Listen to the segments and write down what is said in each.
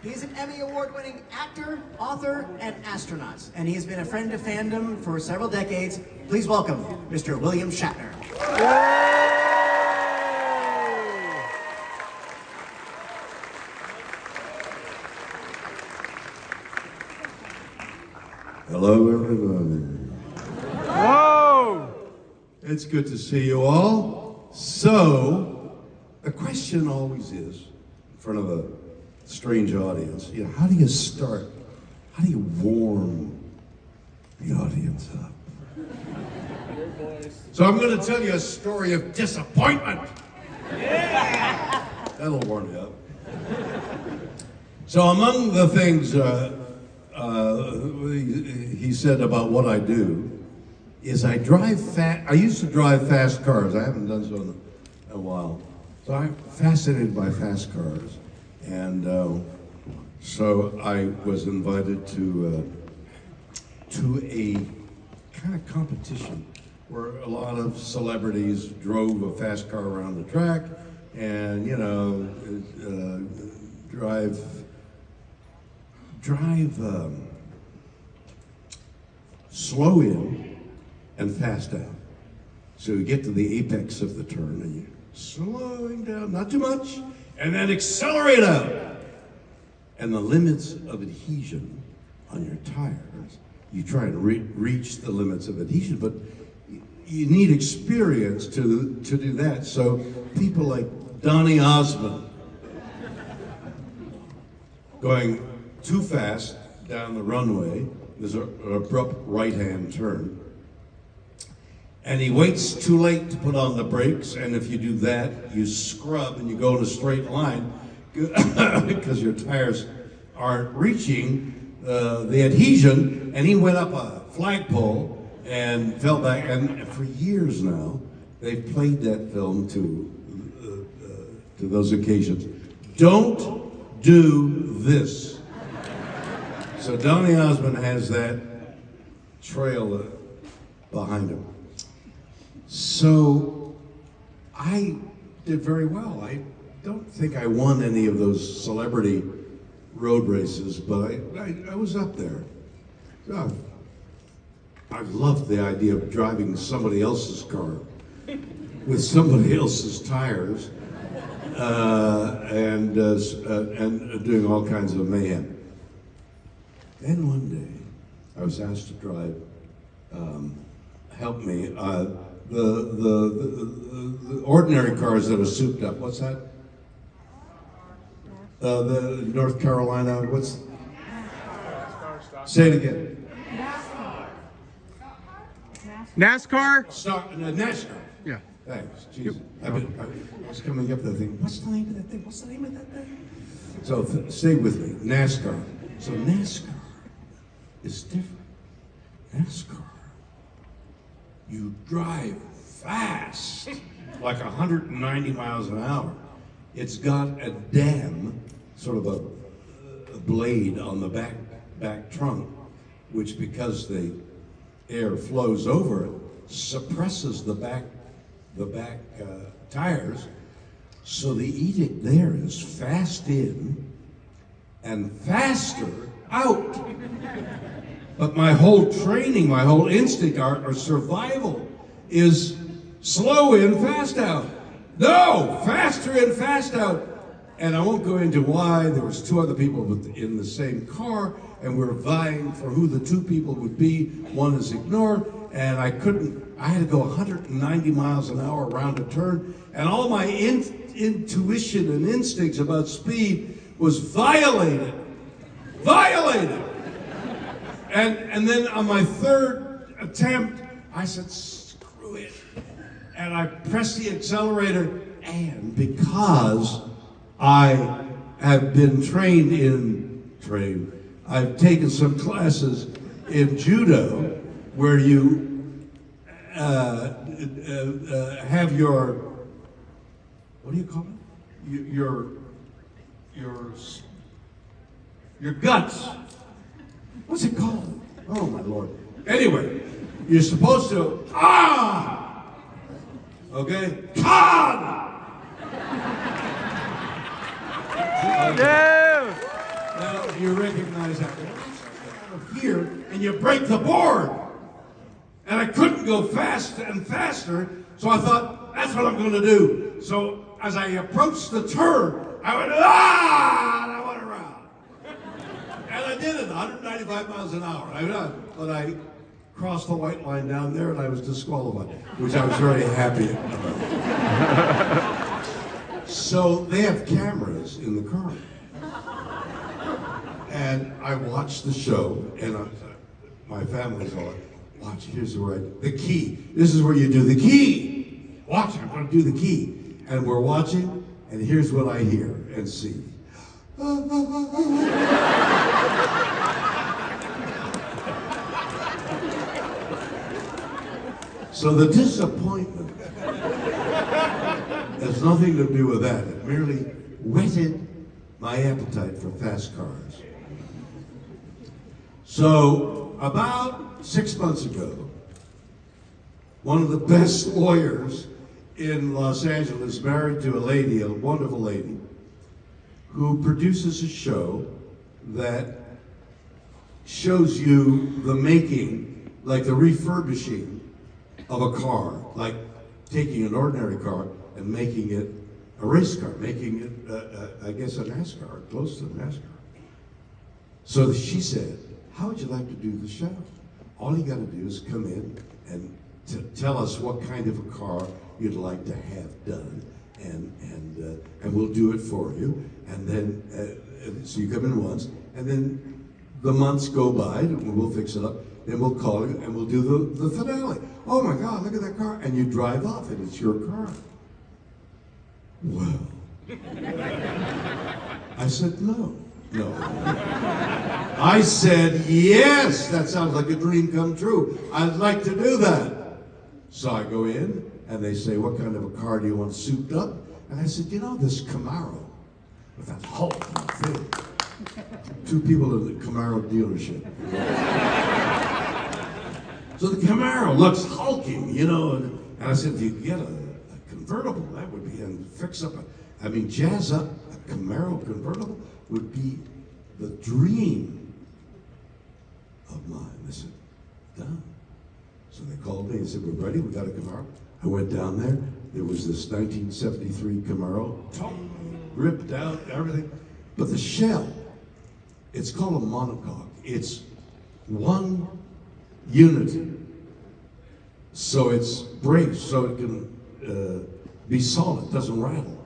He's an Emmy Award-winning actor, author, and astronaut, and he has been a friend of fandom for several decades. Please welcome Mr. William Shatner. Hello, everybody. Whoa! It's good to see you all. So, the question always is, in front of a strange audience, how do you start? How do you warm the audience up? So I'm going to tell you a story of disappointment. Yeah! That'll warm you up. So among the things he said about what I do is I drive fast. I used to drive fast cars. I haven't done so in a while. So I'm fascinated by fast cars. And so I was invited to a kind of competition where a lot of celebrities drove a fast car around the track and, drive slow in and fast out. So you get to the apex of the turn and you're slowing down, not too much, and then accelerate out. And the limits of adhesion on your tires, you try to reach the limits of adhesion, but you need experience to do that. So people like Donny Osmond going too fast down the runway, there's an abrupt right-hand turn, and he waits too late to put on the brakes, and if you do that, you scrub and you go in a straight line because your tires aren't reaching the adhesion, and he went up a flagpole and fell back, and for years now, they've played that film to those occasions. Don't do this. So Donny Osmond has that trail behind him. So I did very well. I don't think I won any of those celebrity road races, but I was up there. I loved the idea of driving somebody else's car with somebody else's tires and doing all kinds of mayhem. Then one day, I was asked to drive, help me, the ordinary cars that are souped up. What's that? The North Carolina, what's? Say it again. NASCAR? NASCAR. Yeah. Thanks. Jeez. I was coming up with the thing. What's the name of that thing? What's the name of that thing? So stay with me. NASCAR. So NASCAR is different. NASCAR, you drive fast, like 190 miles an hour. It's got a dam, sort of a blade on the back trunk, which, because the air flows over it, suppresses the back tires. So the edict there is fast in and faster out. But my whole training, my whole instinct, our survival is slow in, fast out. No, faster in, fast out. And I won't go into why. There was two other people in the same car, and we were vying for who the two people would be. One is ignored, and I had to go 190 miles an hour around a turn, and all my intuition and instincts about speed was violated. And then on my third attempt, I said, screw it. And I pressed the accelerator, and because I have been I've taken some classes in judo where you have your, what do you call it? Your guts. What's it called? Oh my Lord. Anyway, you're supposed to, okay? Yeah! you recognize that. Here, and you break the board. And I couldn't go fast and faster, so I thought, that's what I'm going to do. So as I approached the turn, I went, ah! And I went around. And I did it, 195 miles an hour. But I crossed the white line down there, and I was disqualified, which I was very happy about. So they have cameras in the car. And I watched the show, and my family's all like, watch, here's the key. This is where you do the key. Watch, I'm going to do the key. And we're watching, and here's what I hear and see. So the disappointment has nothing to do with that. It merely whetted my appetite for fast cars. So about 6 months ago, one of the best lawyers in Los Angeles married to a lady, a wonderful lady, who produces a show that shows you the making, like the refurbishing of a car, like taking an ordinary car and making it a race car, making it, I guess, a NASCAR, close to a NASCAR. So she said, how would you like to do the show? All you got to do is come in and tell us what kind of a car you'd like to have done, and we'll do it for you. And then, so you come in once, and then the months go by, and we'll fix it up. Then we'll call you, and we'll do the finale. Oh my God, look at that car! And you drive off, and it's your car. Well, I said no. I said, yes, that sounds like a dream come true. I'd like to do that. So I go in, and they say, what kind of a car do you want souped up? And I said, you know, this Camaro, with that hulking thing. Two people in the Camaro dealership. So the Camaro looks hulking, you know, and I said, if you get a convertible, that would be, and fix up jazz up a Camaro convertible would be the dream of mine. They said, done. So they called me and said, we're ready, we got a Camaro. I went down there, there was this 1973 Camaro, ripped out, everything. But the shell, it's called a monocoque. It's one unit. So it's braced, so it can be solid, doesn't rattle.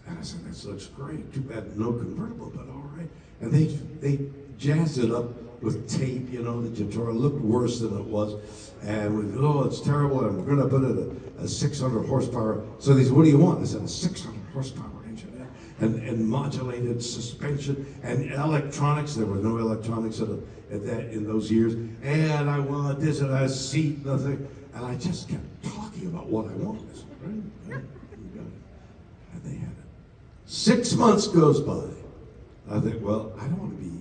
And I said, this looks great. Too bad no convertible, but all right. And they jazzed it up with tape, you know, that you tore. It looked worse than it was. And we, oh, it's terrible, and we're going to put it a 600 horsepower. So they said, what do you want? I said, a 600 horsepower engine. And modulated suspension and electronics. There were no electronics in those years. And I wanted this and a seat, nothing. And I just kept talking about what I wanted. I said, right, and they had it. 6 months goes by. I think, well, I don't want to be,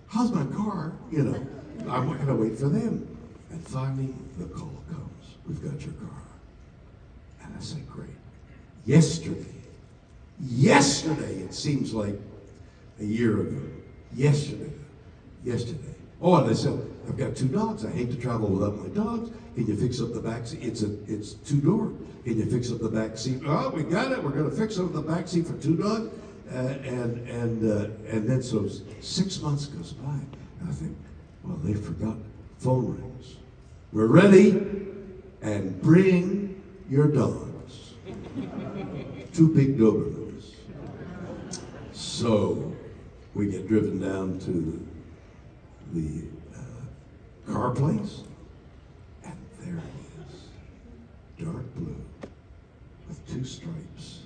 how's my car? You know, I'm not going to wait for them. And finally, the call comes. We've got your car. And I said, great. Yesterday, it seems like a year ago. Yesterday. Oh, and I said, I've got 2 dogs. I hate to travel without my dogs. Can you fix up the back seat? It's 2-door. Can you fix up the back seat? Oh, we got it. We're going to fix up the back seat for 2 dogs. And then so 6 months goes by, and I think, well, they forgot. Phone rings. We're ready, and bring your dogs. 2 big Dobermans. So we get driven down to the car place, and there it is, dark blue with 2 stripes.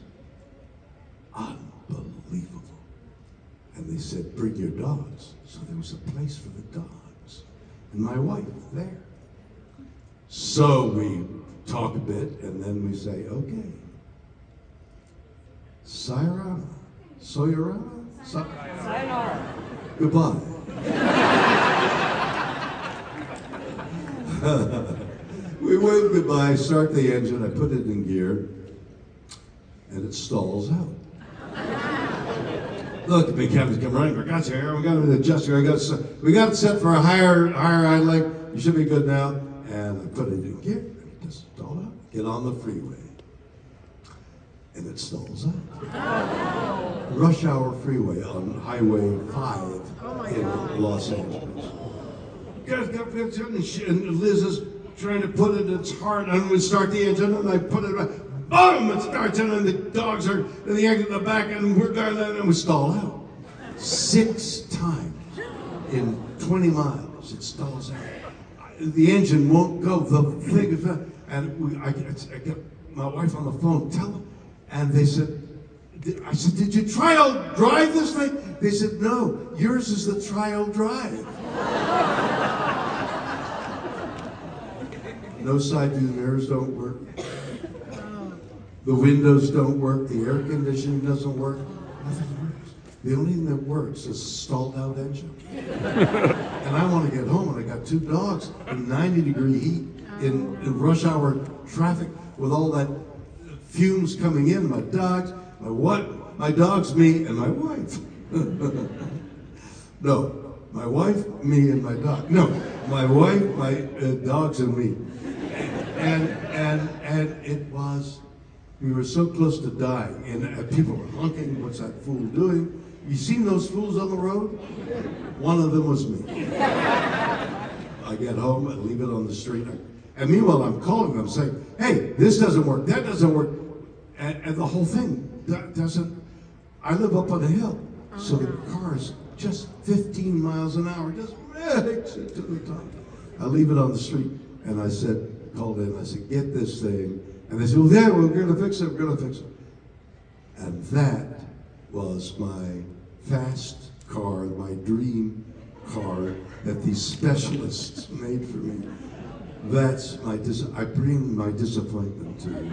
Unbelievable. And they said, bring your dogs. So there was a place for the dogs. And my wife there. So we talk a bit, and then we say, okay. Sayonara. Sayonara. Goodbye. We wave goodbye, start the engine, I put it in gear, and it stalls out. Look, the captain's come running. I got you here. We got an adjuster. We got it set for a higher idling. You should be good now. And I put it in gear. And it just stalled out. Get on the freeway. And it stalls out. Rush hour freeway on Highway 5 in Los Angeles. And Liz is trying to put it, it's hard, and we start the engine, and I put it back. Boom! It starts, and the dogs are in the exit in the back, and we're going, and we stall out. 6 times in 20 miles, it stalls out. The engine won't go. The thing is, and I get my wife on the phone. Tell them, and they said, I said, did you trial drive this thing? They said, no. Yours is the trial drive. No side view mirrors don't work. The windows don't work. The air conditioning doesn't work. Nothing works. The only thing that works is a stalled out engine. And I want to get home, and I got 2 dogs in 90-degree heat in rush hour traffic with all that fumes coming in. My dogs, my dogs, me, and my wife. No, my wife, me, and my dog. No, my wife, my dogs, and me. And it was, we were so close to dying, and people were honking, what's that fool doing? You seen those fools on the road? One of them was me. I get home, I leave it on the street, and meanwhile I'm calling them saying, hey, this doesn't work, that doesn't work, and the whole thing doesn't, I live up on a hill, so the car is just 15 miles an hour, just makes it to the top. I leave it on the street, and I said, called in, I said, get this thing. And they said, well, yeah, we're gonna fix it, we're gonna fix it. And that was my fast car, my dream car that these specialists made for me. That's I bring my disappointment to you.